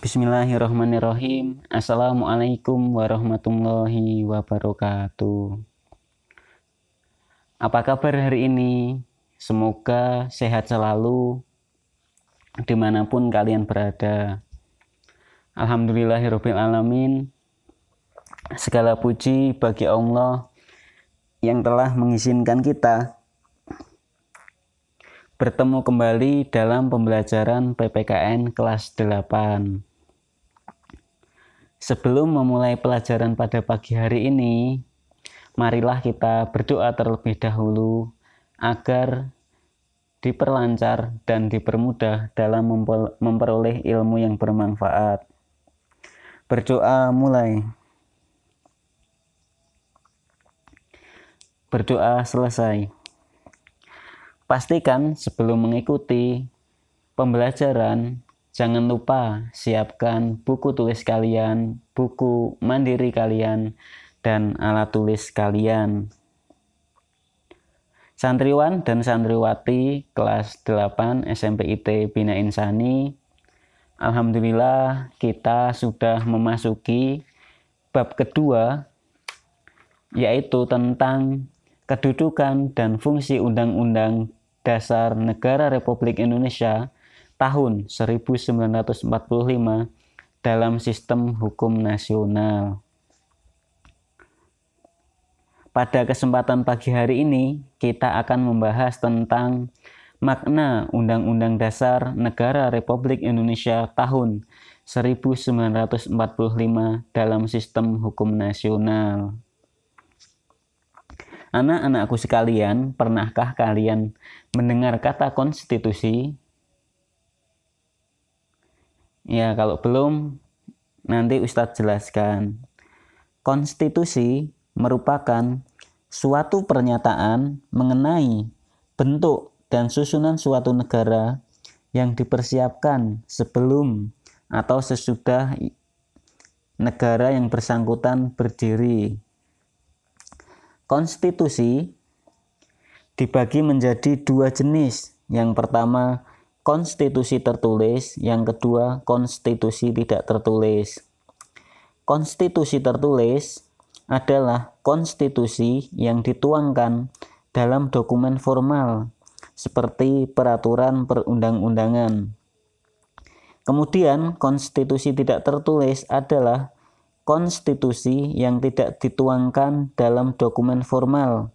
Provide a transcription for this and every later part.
Bismillahirrahmanirrahim. Assalamualaikum warahmatullahi wabarakatuh. Apa kabar hari ini? Semoga sehat selalu dimanapun kalian berada. Alhamdulillahirrabbilalamin. Segala puji bagi Allah yang telah mengizinkan kita bertemu kembali dalam pembelajaran PPKN kelas 8. Sebelum memulai pelajaran pada pagi hari ini, marilah kita berdoa terlebih dahulu agar diperlancar dan dipermudah dalam memperoleh ilmu yang bermanfaat. Berdoa mulai. Berdoa selesai. Pastikan sebelum mengikuti pembelajaran, jangan lupa siapkan buku tulis kalian, buku mandiri kalian, dan alat tulis kalian. Santriwan dan santriwati kelas 8 SMP IT Bina Insani, alhamdulillah kita sudah memasuki bab kedua, yaitu tentang kedudukan dan fungsi Undang-Undang Dasar Negara Republik Indonesia tahun 1945 dalam sistem hukum nasional. Pada kesempatan pagi hari ini, kita akan membahas tentang makna Undang-Undang Dasar Negara Republik Indonesia tahun 1945 dalam sistem hukum nasional. Anak-anakku sekalian, pernahkah kalian mendengar kata konstitusi? Ya, kalau belum, nanti Ustadz jelaskan. Konstitusi merupakan suatu pernyataan mengenai bentuk dan susunan suatu negara yang dipersiapkan sebelum atau sesudah negara yang bersangkutan berdiri. Konstitusi dibagi menjadi dua jenis. Yang pertama, konstitusi tertulis, yang kedua konstitusi tidak tertulis. Konstitusi tertulis adalah konstitusi yang dituangkan dalam dokumen formal seperti peraturan perundang-undangan. Kemudian konstitusi tidak tertulis adalah konstitusi yang tidak dituangkan dalam dokumen formal,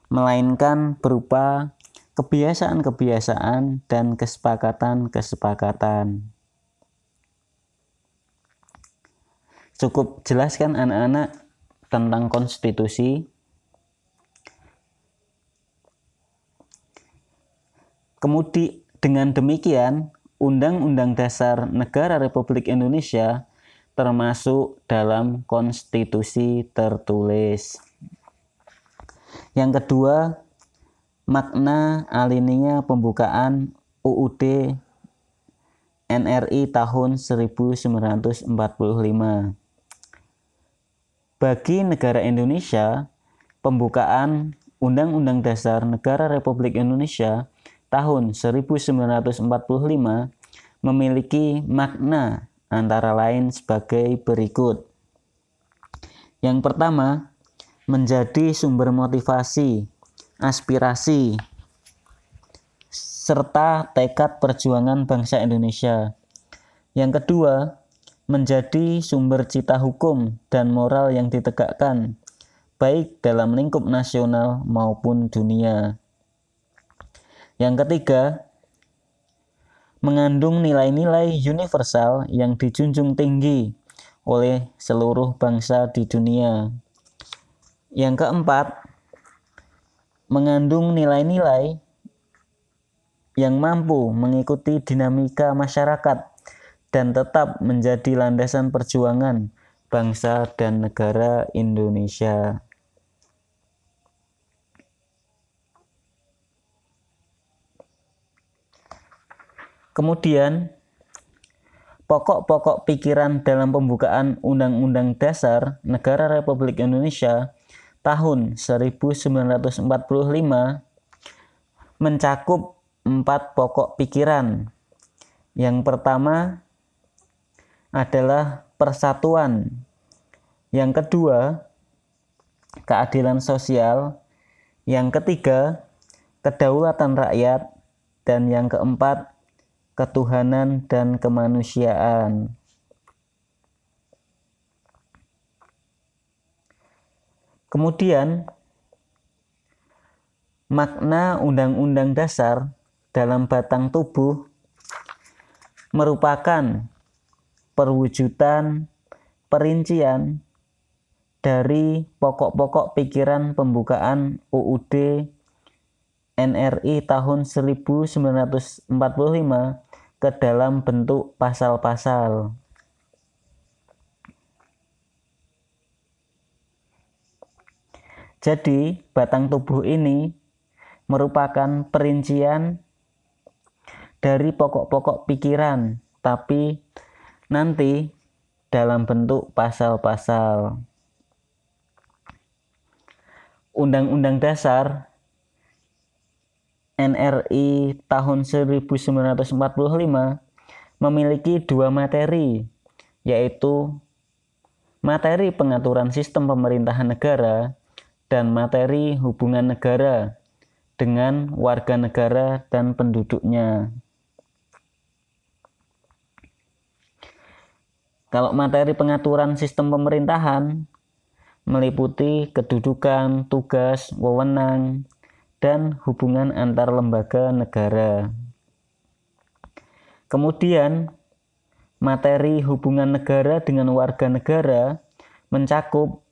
melainkan berupa kebiasaan-kebiasaan dan kesepakatan-kesepakatan. Cukup jelaskan anak-anak tentang konstitusi. Kemudian dengan demikian, Undang-Undang Dasar Negara Republik Indonesia termasuk dalam konstitusi tertulis. Yang kedua, makna alinea pembukaan UUD NRI tahun 1945. Bagi negara Indonesia, pembukaan Undang-Undang Dasar Negara Republik Indonesia tahun 1945 memiliki makna antara lain sebagai berikut. Yang pertama, menjadi sumber motivasi, aspirasi, serta tekad perjuangan bangsa Indonesia. Yang kedua, menjadi sumber cita hukum dan moral yang ditegakkan, baik dalam lingkup nasional maupun dunia. Yang ketiga, mengandung nilai-nilai universal yang dijunjung tinggi oleh seluruh bangsa di dunia. Yang keempat, mengandung nilai-nilai yang mampu mengikuti dinamika masyarakat dan tetap menjadi landasan perjuangan bangsa dan negara Indonesia. Kemudian, pokok-pokok pikiran dalam pembukaan Undang-Undang Dasar Negara Republik Indonesia tahun 1945 mencakup 4 pokok pikiran. Yang pertama, adalah persatuan. Yang kedua, keadilan sosial. Yang ketiga, kedaulatan rakyat. Dan yang keempat, ketuhanan dan kemanusiaan. Kemudian, makna Undang-Undang Dasar dalam batang tubuh merupakan perwujudan perincian dari pokok-pokok pikiran pembukaan UUD NRI tahun 1945 ke dalam bentuk pasal-pasal. Jadi, batang tubuh ini merupakan perincian dari pokok-pokok pikiran, tapi nanti dalam bentuk pasal-pasal. Undang-Undang Dasar NRI tahun 1945 memiliki dua materi, yaitu materi pengaturan sistem pemerintahan negara dan materi hubungan negara dengan warga negara dan penduduknya. Kalau materi pengaturan sistem pemerintahan meliputi kedudukan, tugas, wewenang, dan hubungan antar lembaga negara. Kemudian, materi hubungan negara dengan warga negara mencakup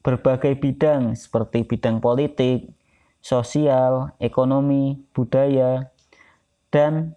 berbagai bidang seperti bidang politik, sosial, ekonomi, budaya, dan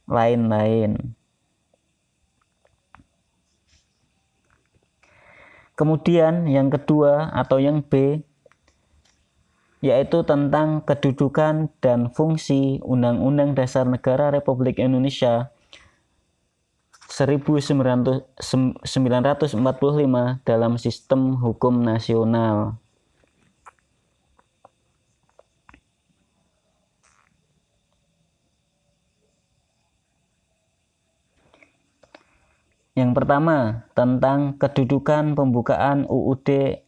lain-lain. Kemudian yang kedua atau yang B, yaitu tentang kedudukan dan fungsi Undang-Undang Dasar Negara Republik Indonesia 1945 dalam sistem hukum nasional. Yang pertama, tentang kedudukan pembukaan UUD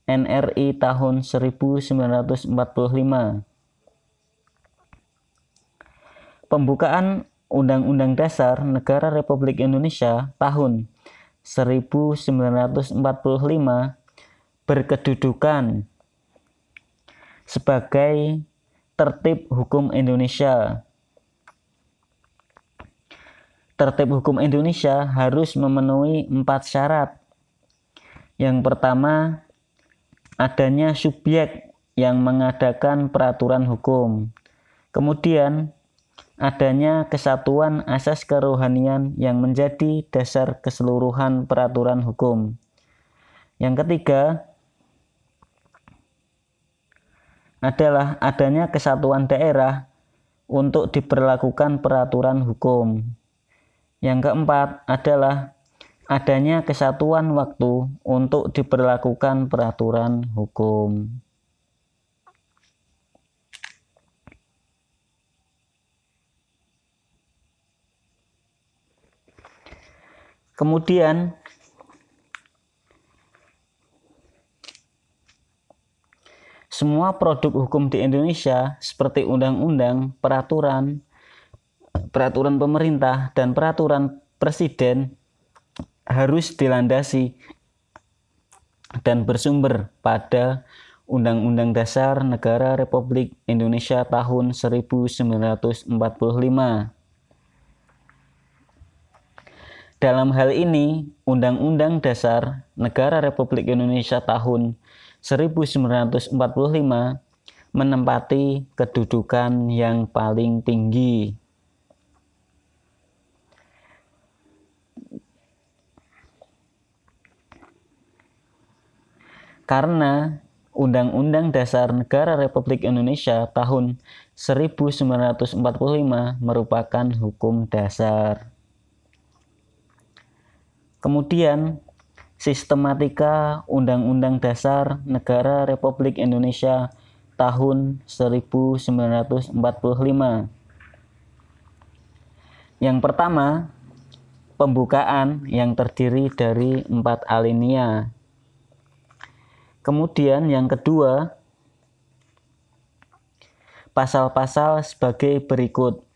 NRI tahun 1945. Pembukaan Undang-Undang Dasar Negara Republik Indonesia tahun 1945 berkedudukan sebagai tertib hukum Indonesia. Tertib hukum Indonesia harus memenuhi 4 syarat. Yang pertama, adanya subjek yang mengadakan peraturan hukum. Kemudian, adanya kesatuan asas kerohanian yang menjadi dasar keseluruhan peraturan hukum. Yang ketiga, adalah adanya kesatuan daerah untuk diberlakukan peraturan hukum. Yang keempat adalah adanya kesatuan waktu untuk diberlakukan peraturan hukum. Kemudian semua produk hukum di Indonesia seperti undang-undang, peraturan pemerintah, dan peraturan presiden harus dilandasi dan bersumber pada Undang-Undang Dasar Negara Republik Indonesia tahun 1945. Dalam hal ini, Undang-Undang Dasar Negara Republik Indonesia tahun 1945 menempati kedudukan yang paling tinggi. Karena Undang-Undang Dasar Negara Republik Indonesia tahun 1945 merupakan hukum dasar. Kemudian, sistematika Undang-Undang Dasar Negara Republik Indonesia tahun 1945. Yang pertama, pembukaan yang terdiri dari 4 alinea. Kemudian yang kedua, pasal-pasal sebagai berikut.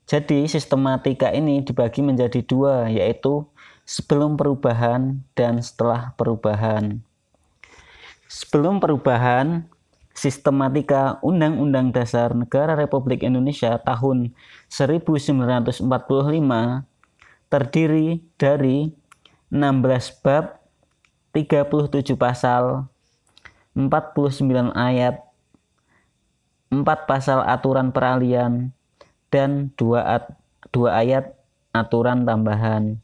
Jadi sistematika ini dibagi menjadi 2, yaitu sebelum perubahan dan setelah perubahan. Sebelum perubahan, sistematika Undang-Undang Dasar Negara Republik Indonesia tahun 1945 terdiri dari 16 bab, 37 pasal, 49 ayat, 4 pasal aturan peralihan, dan 2 ayat aturan tambahan.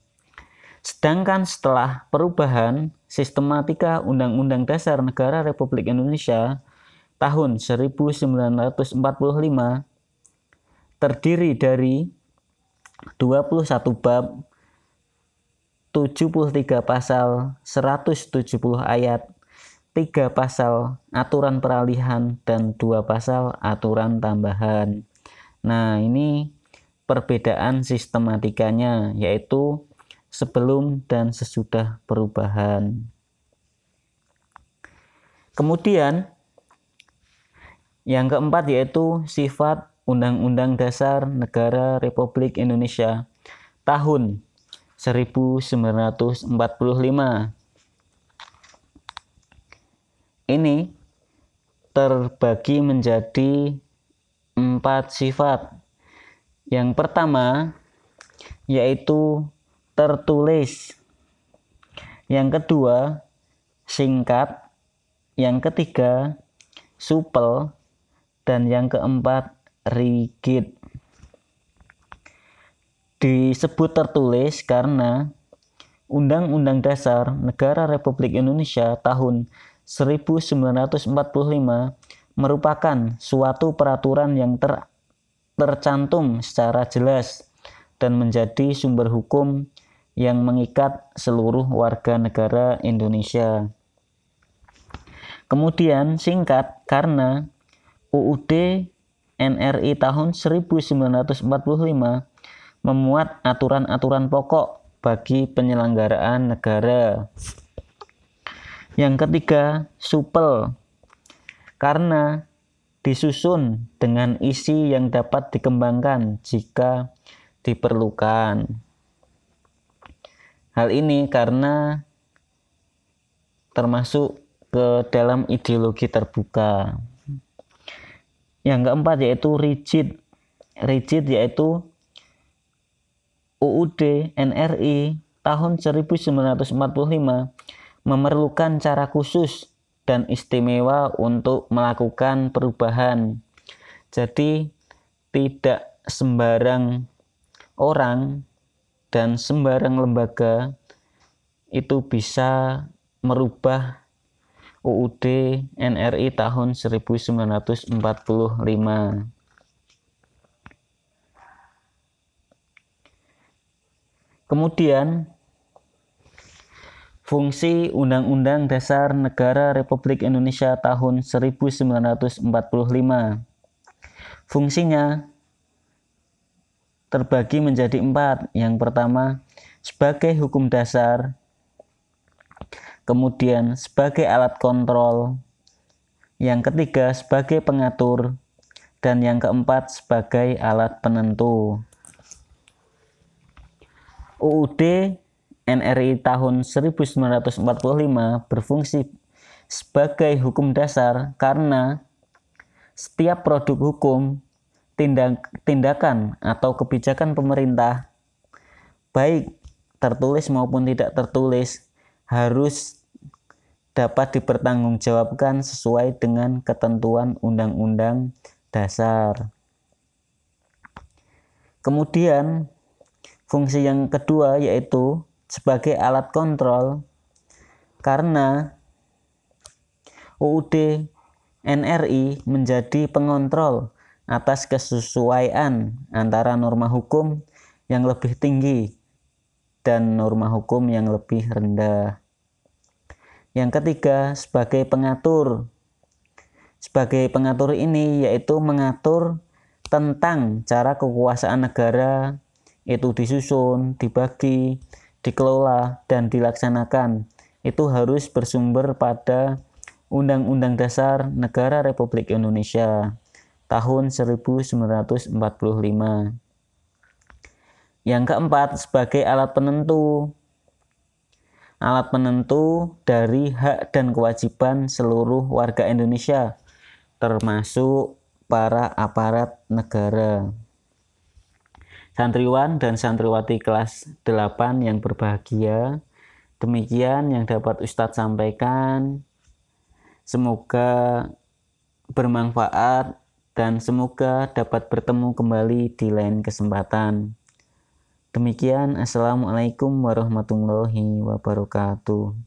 Sedangkan setelah perubahan, sistematika Undang-Undang Dasar Negara Republik Indonesia tahun 1945 terdiri dari 21 bab, 73 pasal, 170 ayat, 3 pasal aturan peralihan, dan 2 pasal aturan tambahan. Nah, ini perbedaan sistematikanya, yaitu sebelum dan sesudah perubahan. Kemudian, yang keempat yaitu sifat Undang-Undang Dasar Negara Republik Indonesia tahun 1945. Ini terbagi menjadi 4 sifat. Yang pertama yaitu tertulis. Yang kedua singkat. Yang ketiga supel. Dan yang keempat rigid. Disebut tertulis karena Undang-Undang Dasar Negara Republik Indonesia tahun 1945 merupakan suatu peraturan yang tercantum secara jelas dan menjadi sumber hukum yang mengikat seluruh warga negara Indonesia. Kemudian singkat karena UUD NRI tahun 1945 memuat aturan-aturan pokok bagi penyelenggaraan negara. Yang ketiga, supel karena disusun dengan isi yang dapat dikembangkan jika diperlukan. Hal ini karena termasuk ke dalam ideologi terbuka. Yang keempat yaitu rigid. Rigid yaitu UUD NRI tahun 1945 memerlukan cara khusus dan istimewa untuk melakukan perubahan. Jadi tidak sembarang orang dan sembarang lembaga itu bisa merubah UUD NRI tahun 1945. Kemudian fungsi Undang-Undang Dasar Negara Republik Indonesia tahun 1945. Fungsinya terbagi menjadi 4. Yang pertama, sebagai hukum dasar. Kemudian sebagai alat kontrol. Yang ketiga, sebagai pengatur. Dan yang keempat, sebagai alat penentu. UUD NRI tahun 1945 berfungsi sebagai hukum dasar karena setiap produk hukum, tindakan atau kebijakan pemerintah, baik tertulis maupun tidak tertulis, harus dapat dipertanggungjawabkan sesuai dengan ketentuan Undang-Undang Dasar. Kemudian fungsi yang kedua yaitu sebagai alat kontrol karena UUD NRI menjadi pengontrol atas kesesuaian antara norma hukum yang lebih tinggi dan norma hukum yang lebih rendah. Yang ketiga, sebagai pengatur. Sebagai pengatur ini yaitu mengatur tentang cara kekuasaan negara itu disusun, dibagi, dikelola, dan dilaksanakan itu harus bersumber pada Undang-Undang Dasar Negara Republik Indonesia tahun 1945. Yang keempat, sebagai alat penentu dari hak dan kewajiban seluruh warga Indonesia, termasuk para aparat negara. Santriwan dan santriwati kelas 8 yang berbahagia, demikian yang dapat Ustadz sampaikan. Semoga bermanfaat dan semoga dapat bertemu kembali di lain kesempatan. Demikian, Assalamualaikum warahmatullahi wabarakatuh.